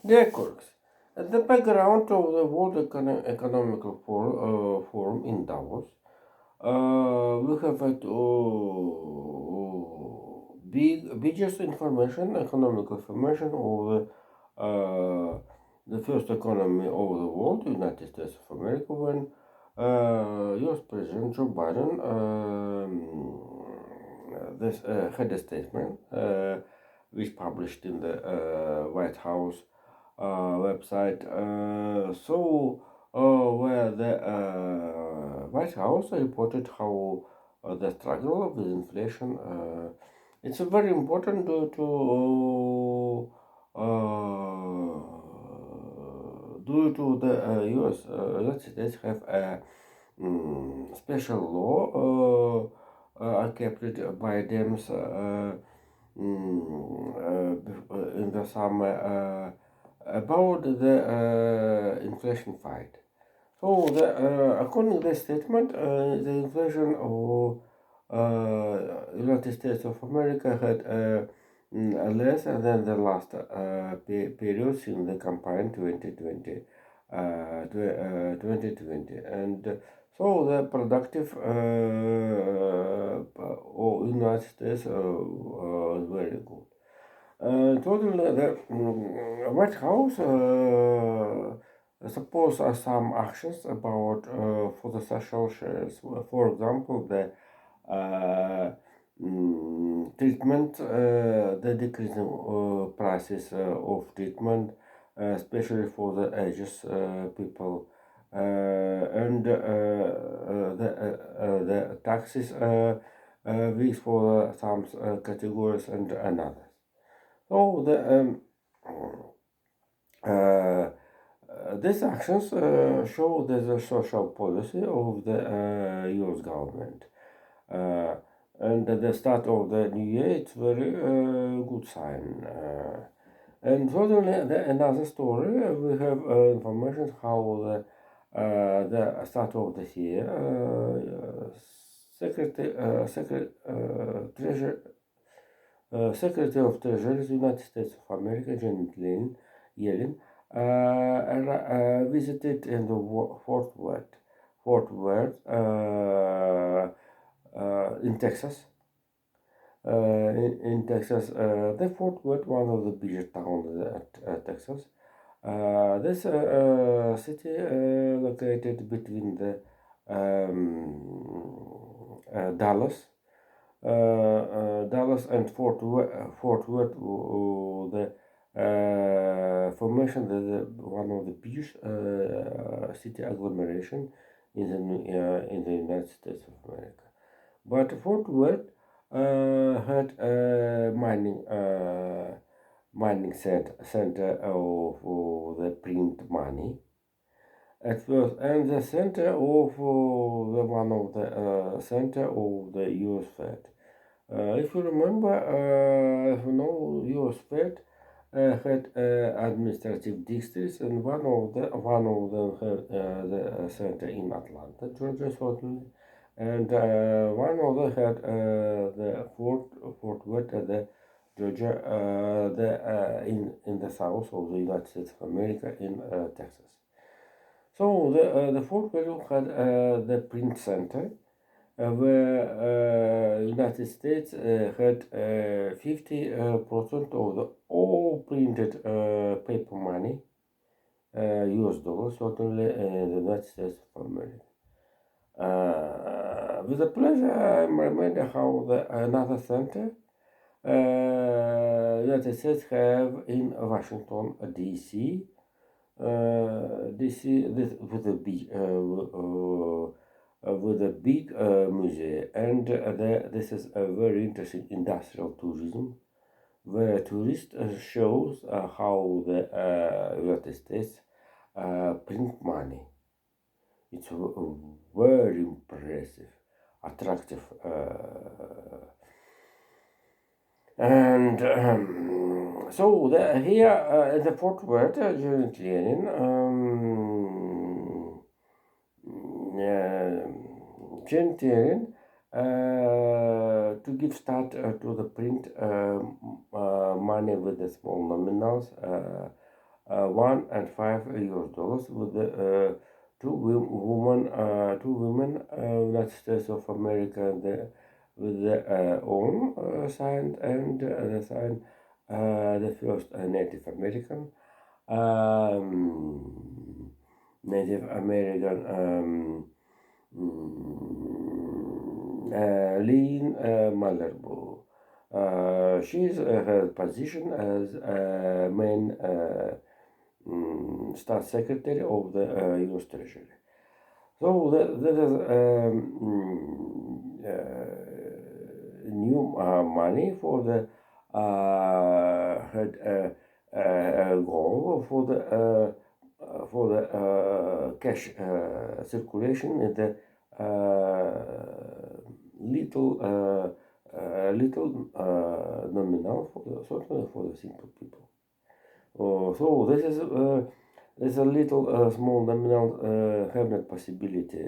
Dear colleagues, at the background of the World Economic Forum in Davos, we have had biggest economic information of the first economy of the world, United States of America, when U.S. President Joe Biden had a statement which published in the White House website. Where the White House reported how the struggle with inflation. It's very important due to the U.S. United States have a special law kept by them in the summer about the inflation fight. According to the statement, the inflation of United States of America had less than the last periods in the campaign 2020, and the productive of United States was very good. Totally, the White House suppose some actions about for the social shares. For example, the treatment, the decreasing prices of treatment, especially for the ages people, and the taxes with for some categories and others. So uh, these actions show the social policy of the U.S. government. Uh, and at the start of the new year, it's very good sign. And furtherly, another story, we have information how the start of this year, Secretary of Treasury of the United States of America, Janet Yellen, visited in the Fort Worth in Texas. In Texas, the Fort Worth, one of the biggest towns at Texas. This city located between the Dallas Dallas and Fort Worth, the formation, one of the biggest city agglomeration in the United States of America. But Fort Worth had a mining center of the print money at first, and the center of the one of the center of the U.S. Fed. If you remember, if you know, U.S. Fed had administrative districts, and one of them had the center in Atlanta, Georgia, certainly, and one of them had the Fort Worth, the Georgia, in the south of the United States of America in Texas. So the Fort Worth had the print center where United States had 50% of the all printed paper money, US dollars, certainly in the United States of America. With a pleasure, I remember how another center United States have in Washington, D.C. DC with a big museum, and this is a very interesting industrial tourism where tourists shows how the United States print money. It's very impressive, attractive, and so here at the Fort Worth, Janet Lenin, Janet Yellen, to give start to the print money with the small nominals, $1 and $5, with the two women, United States of America, with the own sign, and the sign, the first Native American, um, Native American, Lynn Malherbe. She's her position as main State Secretary of the U.S. Treasury. So that is new money for the had goal for the cash circulation in the little nominal for the certainly for the simple people. So this is a little small nominal have that possibility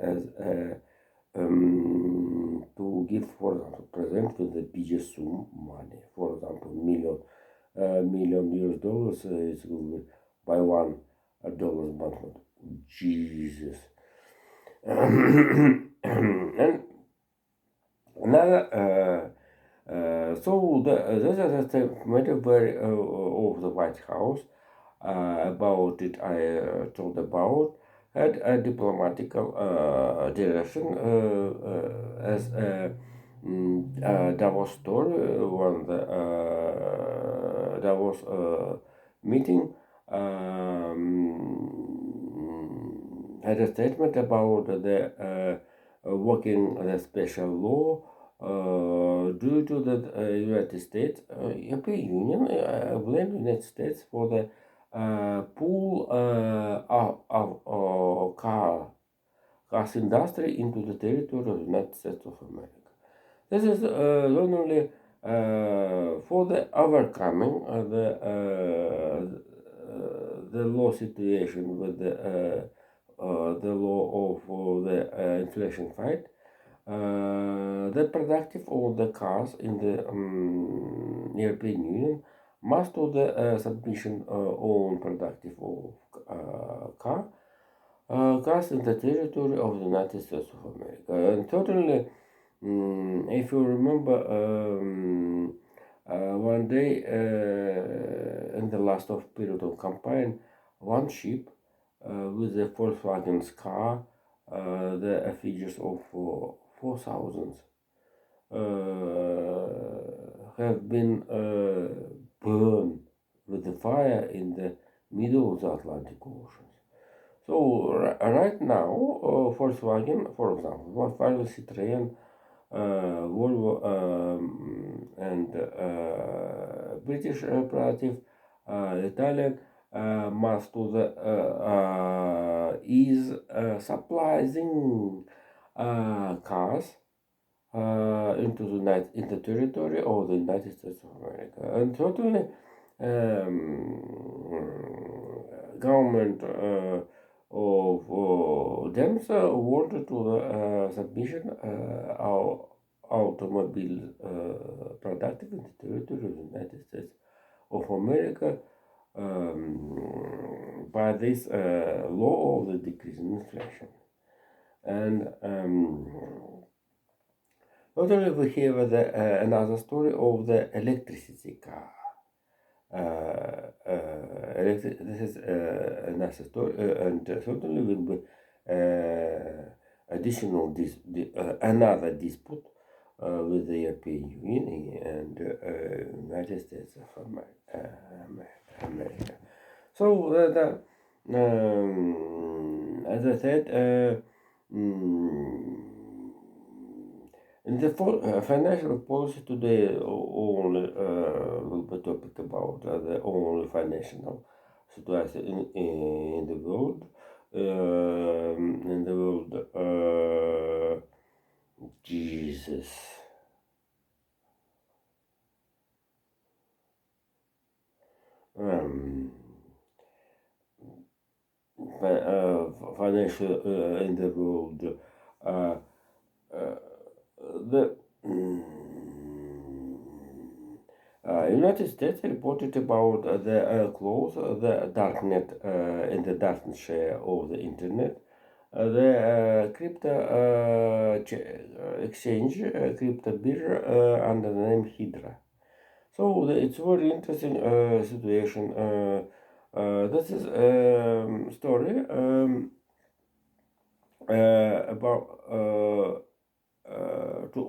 as to give, for example, present with the biggest sum money. For example, million US dollars is by $1 banknote. Jesus. And another. So this is a statement of the White House about it. I told about had a diplomatic direction as Davos story when the Davos meeting had a statement about the working the special law due to the United States, European Union, blame United States for the pull of cars industry into the territory of the United States of America. This is not only for the overcoming the law situation with the law of the inflation fight. The productive of the cars in the European Union must do the submission own productive of cars in the territory of the United States of America. And certainly, if you remember, one day in the last of period of campaign, one ship with the Volkswagen's car, the figures of 4,000 have been burned with the fire in the middle of the Atlantic Ocean. So right now, Volkswagen, for example, Volkswagen, Citroën, Volvo, and British operative, Italian, must do the is supplying cars into the territory of the United States of America, and certainly government of them wanted to submission our automobile productive in the territory of the United States of America by this law of the decreasing inflation. And totally we have another story of the electricity car. This is another story, and certainly will be additional another dispute with the European Union and United States of America. So as I said, in the financial policy today, only will be topic about the only financial situation in the world. Jesus. Financial in the world. The United States reported about the close the darknet in the darknet share of the internet. The crypto exchange, crypto beer under the name Hydra. So it's very interesting situation. This is story about to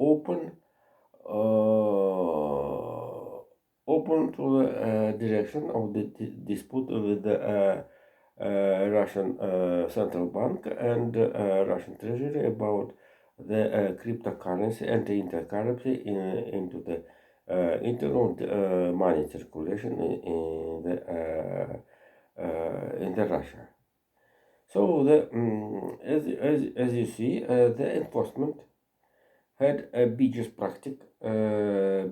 open to the direction of the dispute with the Russian central bank and Russian treasury about the cryptocurrency and the intercurrency into the internal money circulation in the Russia. So as you see, the enforcement had a business practice to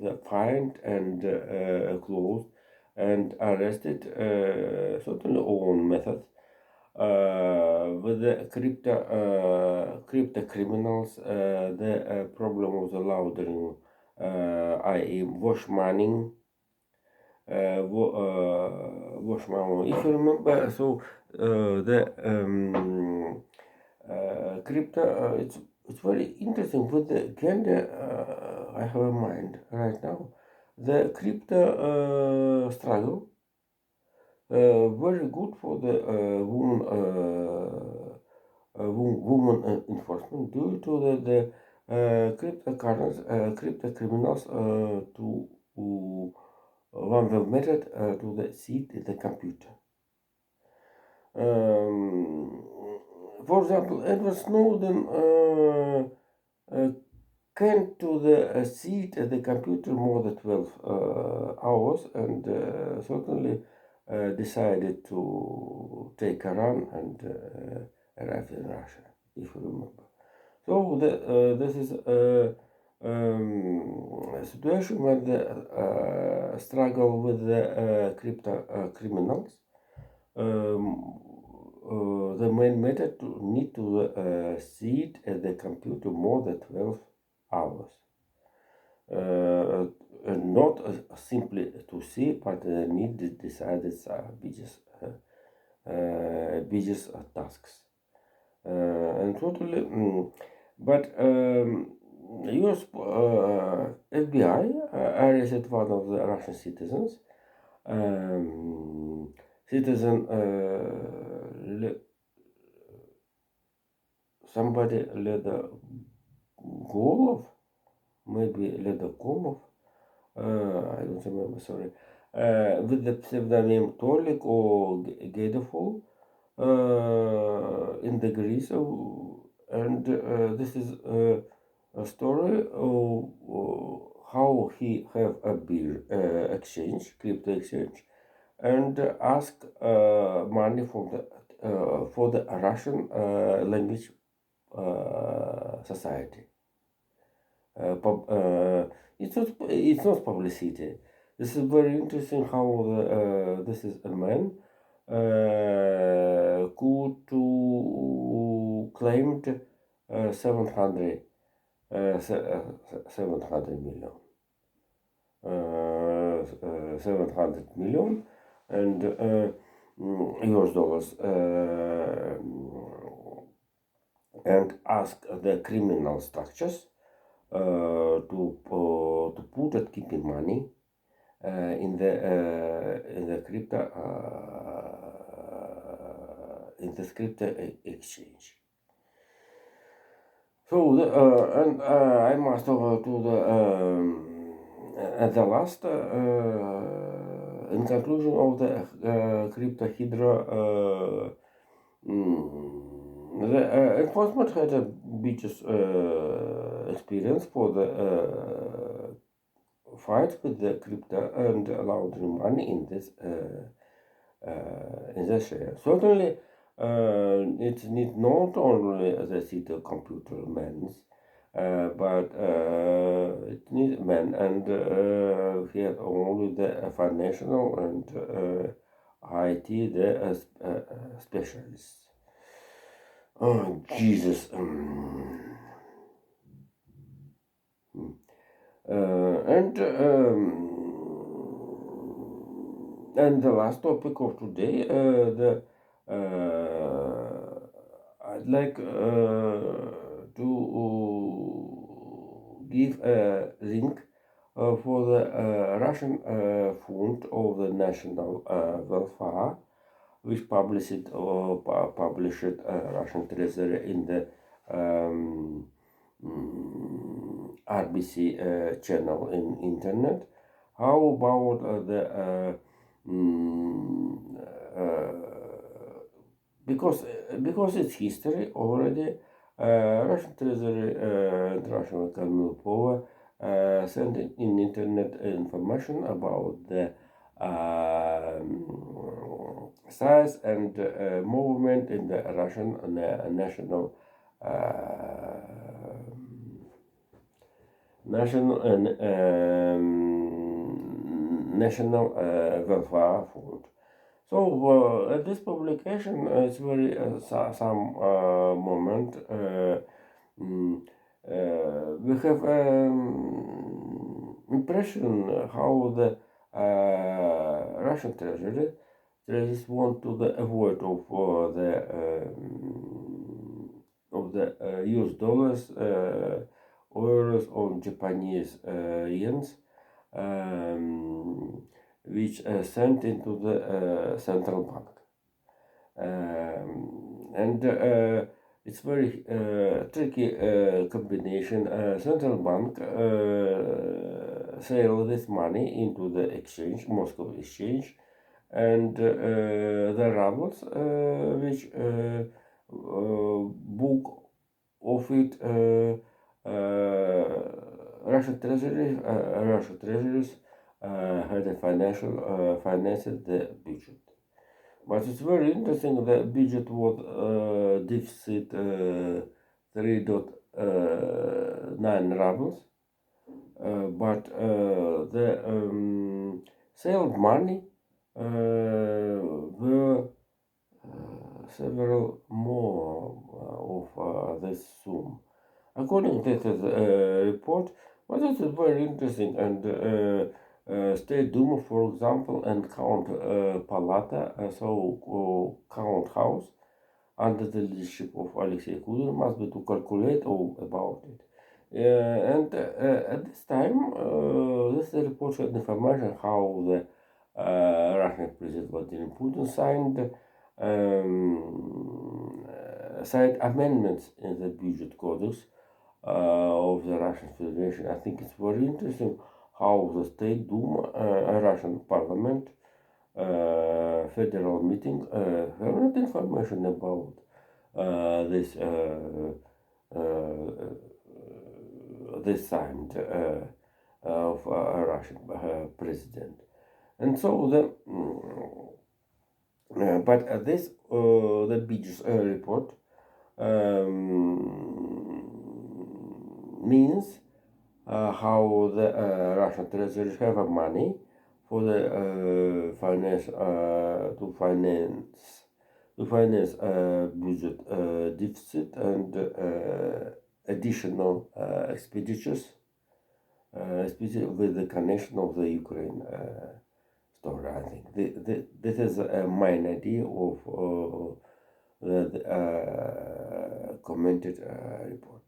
the find and closed and arrested certainly own methods with the crypto criminals. The problem was allowed during i.e. wash money. Wash money. If you remember, so the crypto, it's very interesting with the gender. I have in mind right now the crypto struggle. Very good for the woman enforcement due to the crypto criminals to one the method to the seed in the computer. For example, Edward Snowden came to the seat at the computer more than 12 hours and certainly decided to take a run and arrive in Russia, if you remember. So this is a situation where the struggle with the crypto criminals. The main method to need to sit at the computer more than 12 hours. And not simply to see, but need to decide business tasks. And totally, but US FBI arrested one of the Russian citizens. Citizen somebody Leda Golov, maybe Leda Komov, I don't remember, sorry, with the pseudonym Tolik or Gedeful in the Greece. And this is a story of how he have a beer exchange, crypto exchange, and ask money for the Russian language society. It's not publicity. This is very interesting how this is a man could to claimed 700 million. 700 million and US dollars and ask the criminal structures to put and keep in money in the crypto exchange. So and I must over to the at the last in conclusion of the crypto Hydra. The enforcement had a biggest experience for the fight with the crypto and allowed money in this share. Certainly, it need not only the city computer men, but it needs men and here only the financial and IT the specialists. Oh Jesus! And the last topic of today, the I'd like to give a link for the Russian Fund of the National Welfare, which published Russian Treasury in the um, RBC channel in internet. How about mm, uh, because it's history already, Russian Treasury and Russian Economic Power sent in internet information about the size and movement in the Russian national uh, national welfare fund. So this publication is very some moment. Mm, we have impression how the Russian treasuries want to the avoid of the US dollars, euros, or Japanese yens, which sent into the central bank. And it's very tricky combination. Central bank sell this money into the exchange, Moscow exchange, and the rubles, which book of it Russian treasuries had a financed the budget. But it's very interesting. The budget was deficit 3.9 rubles, but the sale money were several more of this sum. According to the report, but this is very interesting. And State Duma, for example, and Count Palata, Count House, under the leadership of Alexei Kudrin, must be to calculate all about it. And at this time, this report had information how the Russian President Vladimir Putin signed amendments in the budget codex of the Russian Federation. I think it's very interesting how the State Duma, Russian Parliament, federal meeting have not information about this this signed of a Russian president. And so but this the Beach report means how the Russian treasury have money for the to finance budget deficit and additional expenditures, especially with the connection of the Ukraine story. I think this is a main idea of the commented report.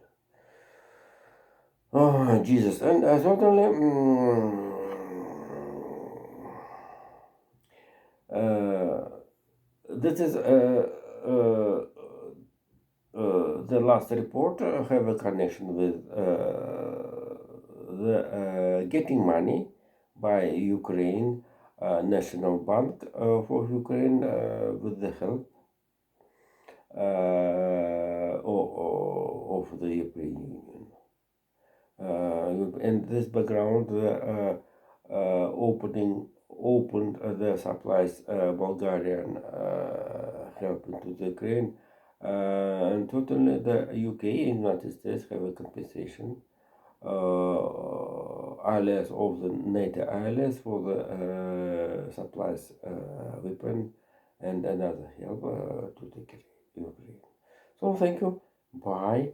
Oh, Jesus. And certainly, this is the last report have a connection with the getting money by Ukraine National Bank for Ukraine with the help of the European Union. In this background, opened the supplies Bulgarian help into the Ukraine, and totally the UK and United States have a compensation allies of the NATO allies for the supplies weapon and another help to the Ukraine. So thank you. Bye.